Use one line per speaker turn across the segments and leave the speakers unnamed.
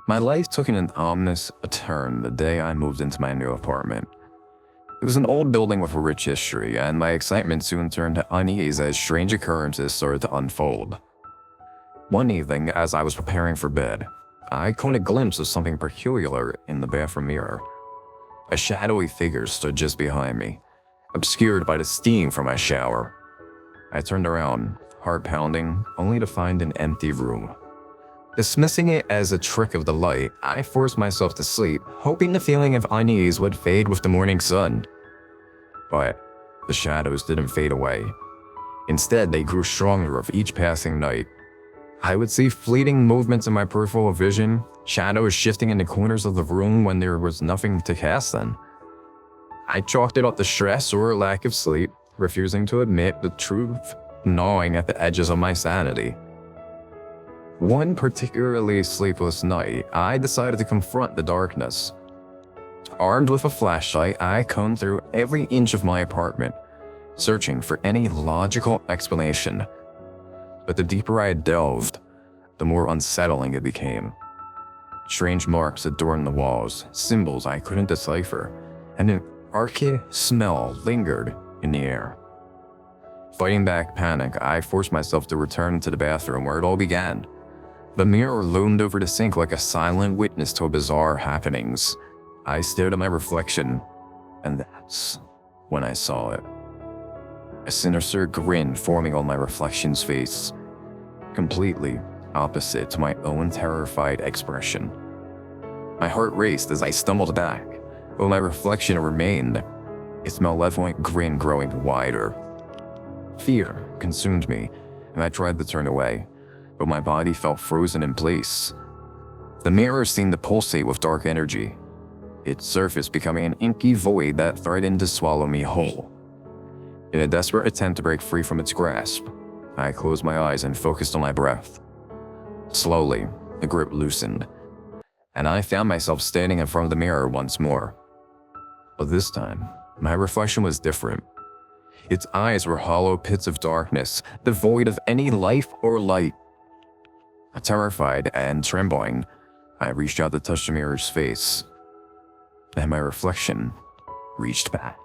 My life took an ominous turn the day I moved into my new apartment. It was an old building with a rich history, and my excitement soon turned to unease as strange occurrences started to unfold. One evening, as I was preparing for bed, I caught a glimpse of something peculiar in the bathroom mirror. A shadowy figure stood just behind me, obscured by the steam from my shower. I turned around, heart pounding, only to find an empty room. Dismissing it as a trick of the light, I forced myself to sleep, hoping the feeling of unease would fade with the morning sun. But the shadows didn't fade away. Instead, they grew stronger with each passing night. I would see fleeting movements in my peripheral vision, shadows shifting in the corners of the room when there was nothing to cast then. I chalked it up to stress or lack of sleep, refusing to admit the truth, gnawing at the edges of my sanity. One particularly sleepless night, I decided to confront the darkness. Armed with a flashlight, I combed through every inch of my apartment, searching for any logical explanation. But the deeper I delved, the more unsettling it became. Strange marks adorned the walls, symbols I couldn't decipher, and an archy smell lingered in the air. Fighting back panic, I forced myself to return to the bathroom where it all began. The mirror loomed over the sink like a silent witness to bizarre happenings. I stared at my reflection, and that's when I saw it. A sinister grin forming on my reflection's face, completely opposite to my own terrified expression. My heart raced as I stumbled back, while my reflection remained, its malevolent grin growing wider. Fear consumed me, and I tried to turn away, but my body felt frozen in place. The mirror seemed to pulsate with dark energy, its surface becoming an inky void that threatened to swallow me whole. In a desperate attempt to break free from its grasp, I closed my eyes and focused on my breath. Slowly, the grip loosened, and I found myself standing in front of the mirror once more. But this time, my reflection was different. Its eyes were hollow pits of darkness, devoid of any life or light. Terrified and trembling, I reached out to touch the mirror's face, and my reflection reached back.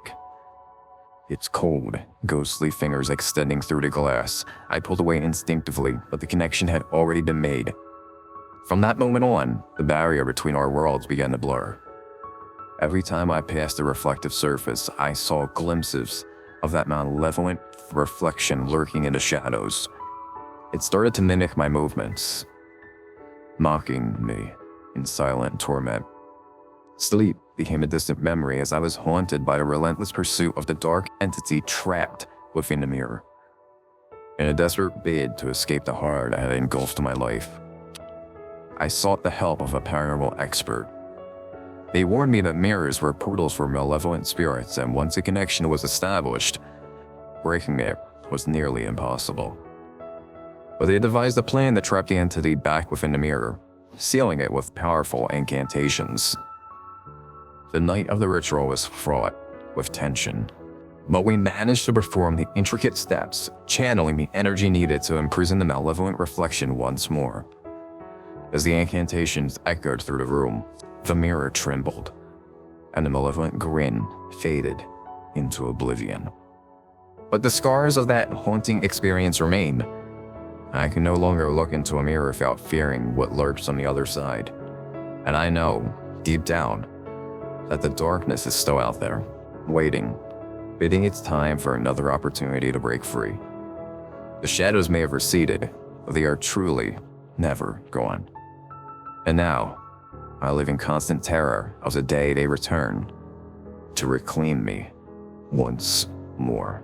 Its cold, ghostly fingers extending through the glass. I pulled away instinctively, but the connection had already been made. From that moment on, the barrier between our worlds began to blur. Every time I passed the reflective surface, I saw glimpses of that malevolent reflection lurking in the shadows. It started to mimic my movements, mocking me in silent torment. Sleep became a distant memory as I was haunted by the relentless pursuit of the dark entity trapped within the mirror. In a desperate bid to escape the horror that had engulfed my life, I sought the help of a paranormal expert. They warned me that mirrors were portals for malevolent spirits, and once a connection was established, breaking it was nearly impossible. But they devised a plan to trap the entity back within the mirror, sealing it with powerful incantations. The night of the ritual was fraught with tension, but we managed to perform the intricate steps, channeling the energy needed to imprison the malevolent reflection once more. As the incantations echoed through the room, the mirror trembled, and the malevolent grin faded into oblivion. But the scars of that haunting experience remain. I can no longer look into a mirror without fearing what lurks on the other side. And I know, deep down, that the darkness is still out there, waiting, bidding its time for another opportunity to break free. The shadows may have receded, but they are truly never gone. And now, I live in constant terror of the day they return to reclaim me once more.